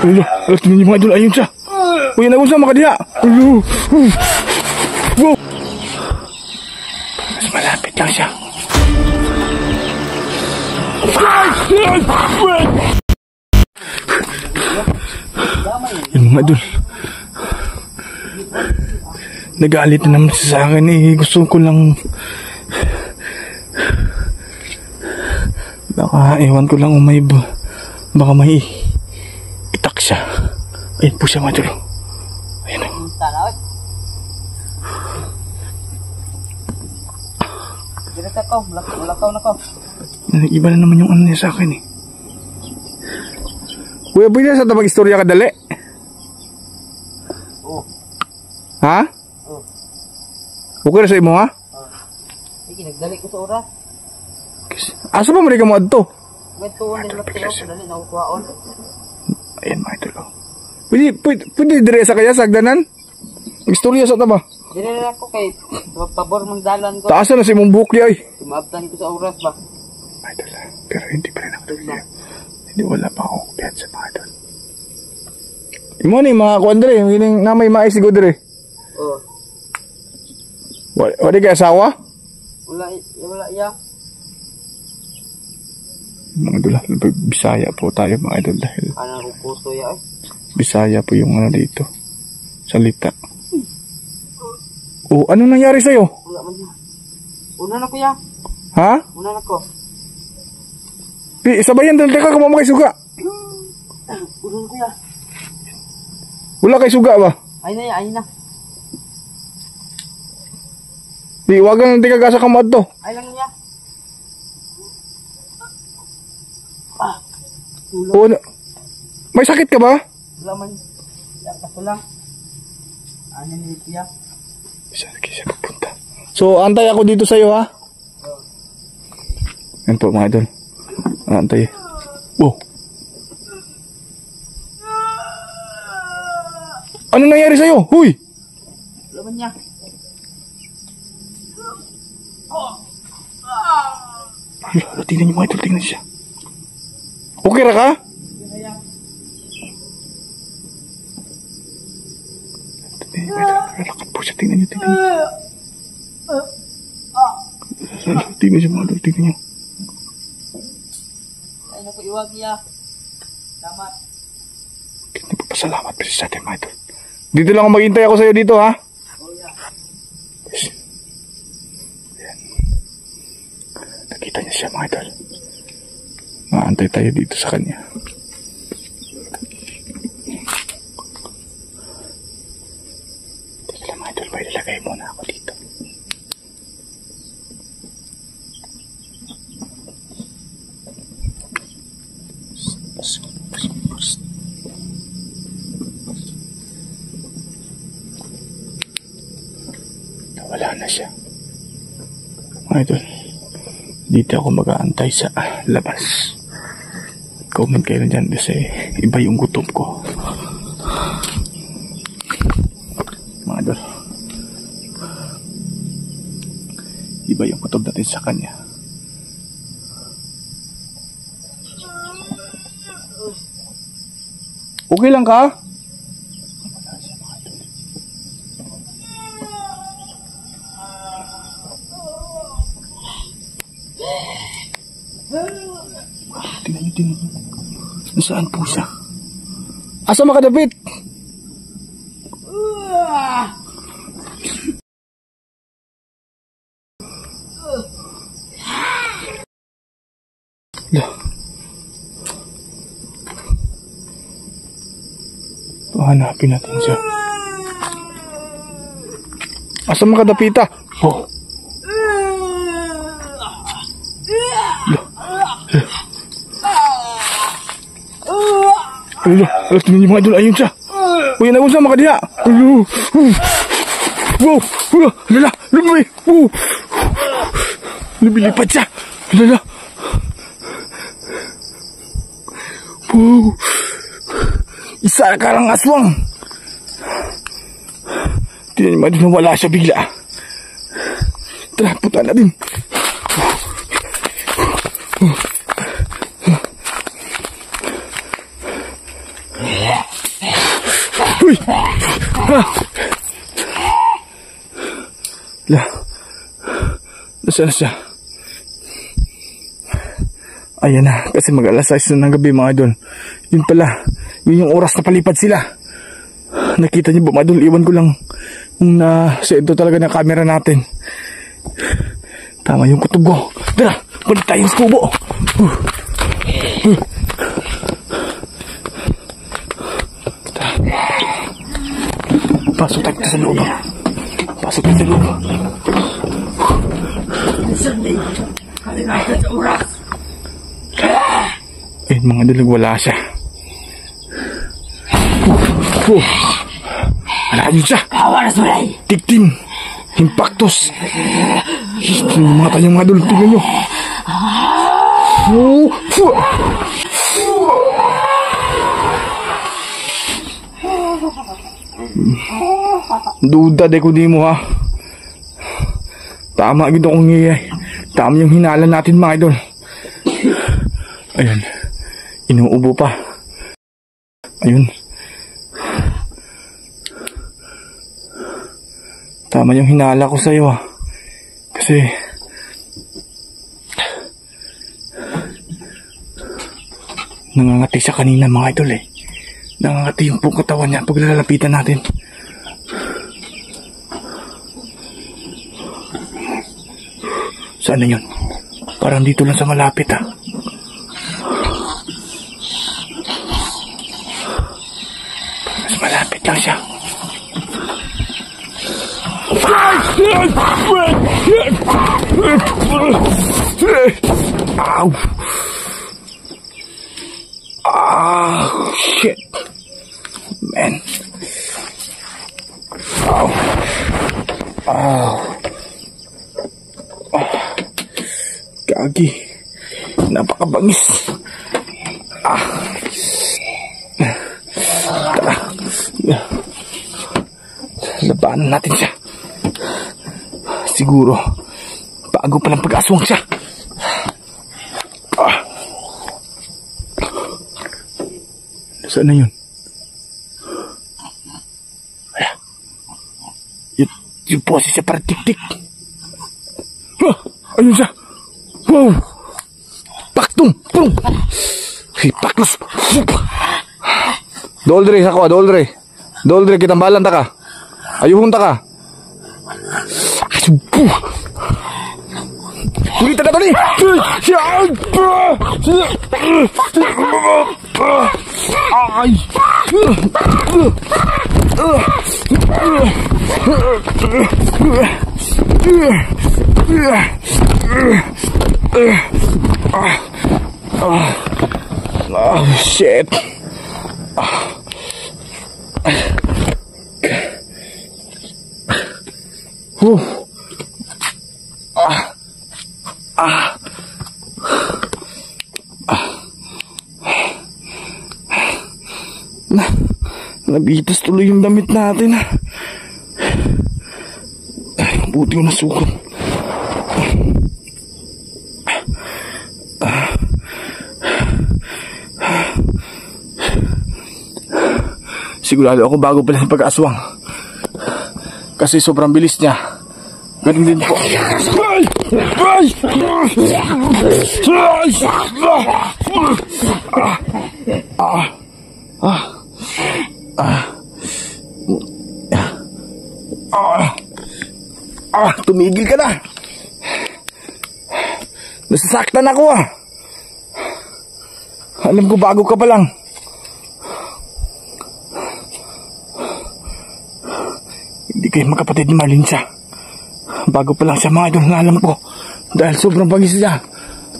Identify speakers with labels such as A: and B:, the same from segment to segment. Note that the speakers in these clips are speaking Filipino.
A: Ala, tingnan niyo mga idol, ayun siya. Uy, nagunsa makadiha. Wow. Mas malapit lang siya. Yun mga idol. Nagalit na naman siya sa akin eh. Gusto ko lang... Baka ewan ko lang baka may itak siya. Ayun po siya mga idol. Ayun o. Iba na naman yung ano niya sa akin eh. Kuya, pwede sa tabang istorya ka dali? Oo. Ha? Oo. Okay na sa imo ha? Oo. Sige, nagdali ko sa oras. Asa pa ka mo adto? Gantuon din lang tayo, dali na ukwaon. Ayan mga idol. Pwede dire sa kaya sagdanan? Istorya sa taba.
B: Dire na ako kay pabor mong dalan ko.
A: Taasa na si mong buhok di ay.
B: Maabtan ko sa oras ba?
A: Idol, pero hindi pa rin ako tuloy. Hindi wala pa akong kupihan sa mga idol. Imo ni mga kuandre, yung namay mais siguro dire. Oo. Wala kay asawa? Wala iya. Mga idol, Bisaya po tayo mga idol dahil
B: ano puso ya?
A: Bisaya po yung ano dito. Salita. Oh, ano nangyari sa'yo?
B: Wala man niya. Una na kuya.
A: Ha?
B: Una na ko.
A: Sabayan dali ka kung makay suga.
B: Una na kuya.
A: Wala kay suga ba?
B: Ay na.
A: Wagang nanti ka gasa kamad to.
B: Ay lang niya.
A: Oh, may sakit ka ba?
B: Wala man. Kaso lang. Ano ni kuya?
A: Saan siya pupunta? So, antay ako dito sa'yo ha? Yan po mga idol. Antay. Oh. Ano nangyari sa'yo? Huy!
B: Laman niya.
A: Hala, tingnan niyo mga idol, tingnan siya. Okay ra ka? Lalakad po siya, tingnan niyo. Tingnan siya mga idol, tingnan niyo.
B: Ay naku, iwag niya. Salamat.
A: Nagpapasalamat pa siya sa atin mga idol. Dito lang ako maghintay ako sa'yo dito ha?
B: Oh yeah.
A: Ayan. Nakita niya siya mga idol. Maantay tayo dito sa kanya. Teka lang mga idol, may lalagay muna ako dito. Nawala na siya. Mga idol, dito ako mag-aantay sa labas. Comment kayo na dyan kasi iba yung gutom ko. Mga idol, iba yung gutom natin sa kanya. Okay lang ka? Tingnan. Nasaan po siya? Asa makadapit? Hanapin natin siya. Asa makadapita? Oh. Alas, tingnan niyo mga idol, ayun siya. Uy, nagunsa makadiha. Wow, lala, lumay. Lumilipad siya. Lala. Wow. Isa ka lang aswang. Tingnan niyo mga idol, wala siya bigla. Tara, punta na din. Uy! Nasaan na siya? Ayan na, kasi mag-alas 6 na ng gabi mga idol. Yun pala, yun yung oras na palipad sila. Nakita niyo ba mga idol, iwan ko lang yung nasa-ito talaga ng camera natin. Tama yung kutob ko. Tara, balik tayo sa kubo. Pasok tayo sa loob. Pasok tayo sa loob. Eh, mga idol, wala siya. Wala yun siya. Tiktim. Impactos. Yung mga tayong mga idol, tingnan nyo. Duda de ko di mo ha. Tama gito kong ngiyay. Tama yung hinala natin mga idol. Ayan. Inuubo pa. Ayun. Tama yung hinala ko sa'yo ha. Kasi nangangati siya kanina mga idol eh. Nangangati yung pong katawan niya pag lalapitan natin. Saan na yun? Parang dito lang sa malapit ha. Mas malapit lang siya. Ow! Ah, shit. Man. Ow. Ow. Gagi. Napakabangis. Tara. Labanan natin siya. Siguro, bago palang pag-aswang siya. Saan na yun? Yung poses siya parang tik-tik. Ayun siya. Wow! Paktung! Pum! Paklos! Doldre, ako, Doldre. Doldre, kitambalan ta ka. Ayuhon ta ka. Kulita na to ni! Ay! Oh, shit. Nabitas tuloy yung damit natin. Buti ko nasukan. Sigurado ako bago pala sa pag-aswang. Kasi sobrang bilis niya. Ganun din po. Tumigil ka na. Nasasaktan ako ah. Alam ko bago ka pa lang. Hindi kayo magkapatid ni Marlene siya. Bago pa lang siya mga idol na alam ko. Dahil sobrang bangis niya.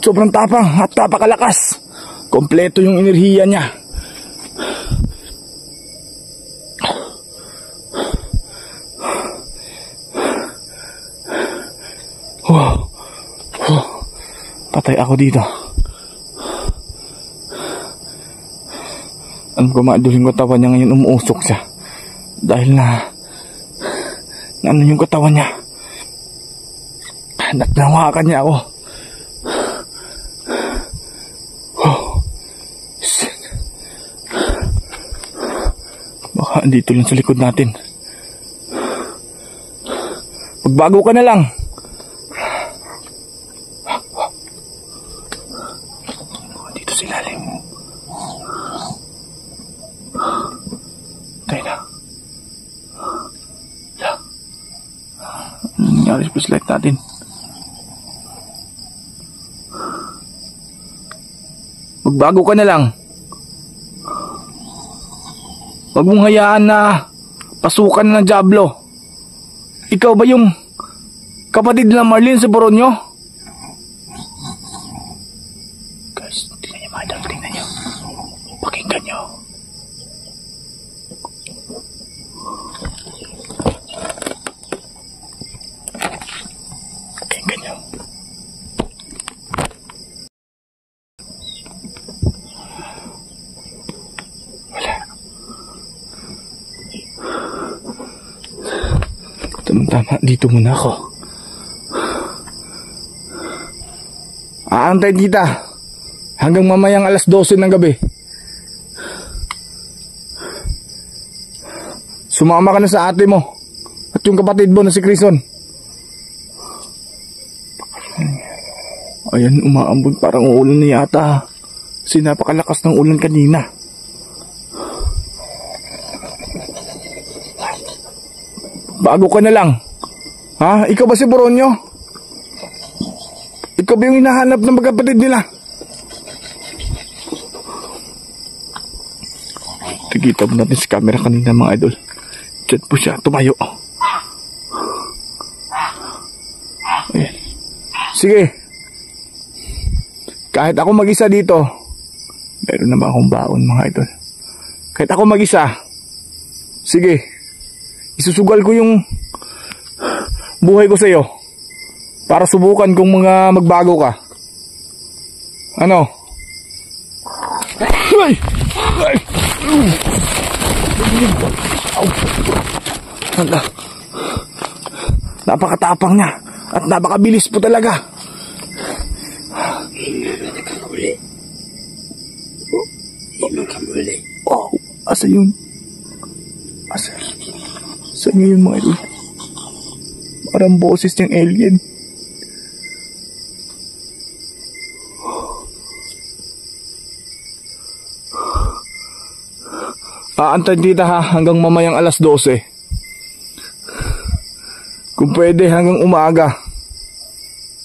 A: Sobrang tapang at tapakalakas. Kompleto yung enerhiya niya. Patay ako dito. Alam ko mga idol yung katawan niya ngayon umuusok siya. Dahil na ano yung katawan niya. Natnawakan niya ako. Baka Dito lang sa likod natin. Magbago ka na lang. Dito sa ilalim. Tayo na. Ano nangyari sa flashlight natin? Magbago ka na lang. Huwag mong hayaan na pasukan ng Diablo. Ikaw ba yung kapatid na Marlene sa Boronyo? Guys, tingnan niyo, madam, tingnan niyo. Pakinggan niyo. Pakinggan niyo. Tama, dito muna ako. Aantay kita hanggang mamayang alas 12 ng gabi. Sumama ka na sa ate mo at yung kapatid mo na si Crison. Ayan, umaambon, parang uulan na yata. Kasi napakalakas ng ulan kanina. Bago ka na lang. Ha? Ikaw ba si Boronyo? Ikaw ba yung hinahanap ng magkapatid nila? Nakikita mo natin sa camera kanina, mga idol. Diyan po siya tumayo. Ayan. Sige. Kahit ako mag-isa dito, meron na ba akong baon, mga idol? Kahit ako mag-isa, sige, isusugal ko yung buhay ko sa'yo para subukan kung mga magbago ka. Ano? Ay! Ay! Hala. Napakatapang niya at napakabilis po talaga. Oh, asa yun? Asa yun, mga idol? Parang boses niyang alien. Aantayin kita ha hanggang mamayang alas 12. Kung pwede hanggang umaga.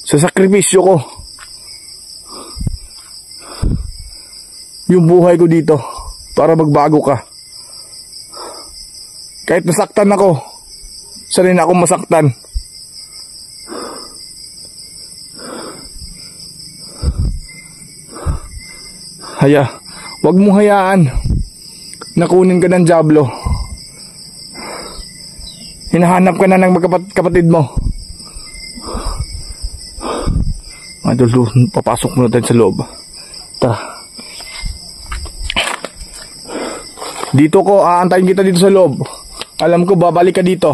A: Sa sakripisyo ko. Yung buhay ko dito para magbago ka. Kahit nasaktan ako, sanay na akong masaktan. Wag mong hayaan na kunin ka ng Diablo. Hinahanap ka na ng kapatid mo. Idol, papasok muna tayo sa loob. Tara. Dito ko, aantayin kita dito sa loob. Alam ko, babalik ka dito.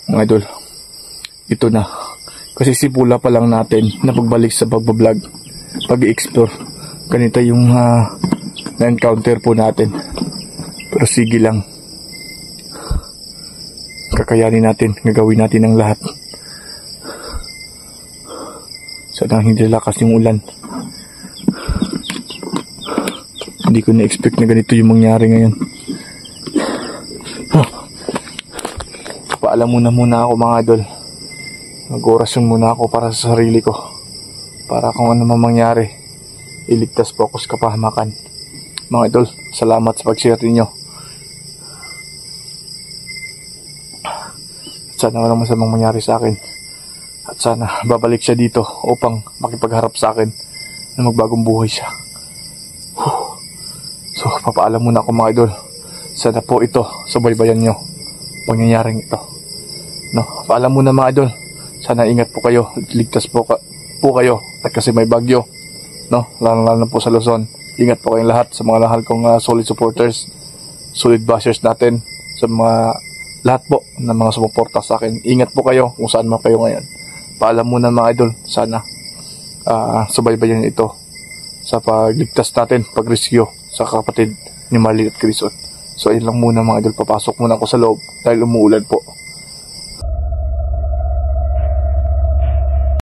A: Mga idol, ito na. Kasi sipula pa lang natin na pagbalik sa pagbablog, pag-i-explore. Ganito yung na-encounter po natin. Pero sige lang. Kakayanin natin, gagawin natin ang lahat. Sana hindi lakas yung ulan. Hindi ko na-expect na ganito yung mangyari ngayon. Paalam muna ako, mga idol. Mag-orasyon muna ako para sa sarili ko. Para kung ano man mangyari, iligtas po ako sa kapahamakan. Mga idol, salamat sa pag-share ninyo. At sana walang masamang mangyari sa akin. At sana babalik siya dito upang makipagharap sa akin na magbagong buhay siya. So, papaalam muna ako, mga idol. Sana po ito, subaybayan nyo pangyayaring ito. No, paalam muna, mga idol. Sana ingat po kayo, ligtas po kayo. At kasi may bagyo, no, lalo po sa Luzon. Ingat po kayong lahat sa mga lahal kong solid supporters, solid bashers natin, sa mga lahat po ng mga sumuporta sa akin. Ingat po kayo kung saan man kayo ngayon. Paalam muna, mga idol. Sana subaybayan ito sa pagligtas natin, pag-rescue sa kapatid ni Marlene at Chris. So ayun lang muna mga idol, papasok muna ako sa loob dahil umuulan po.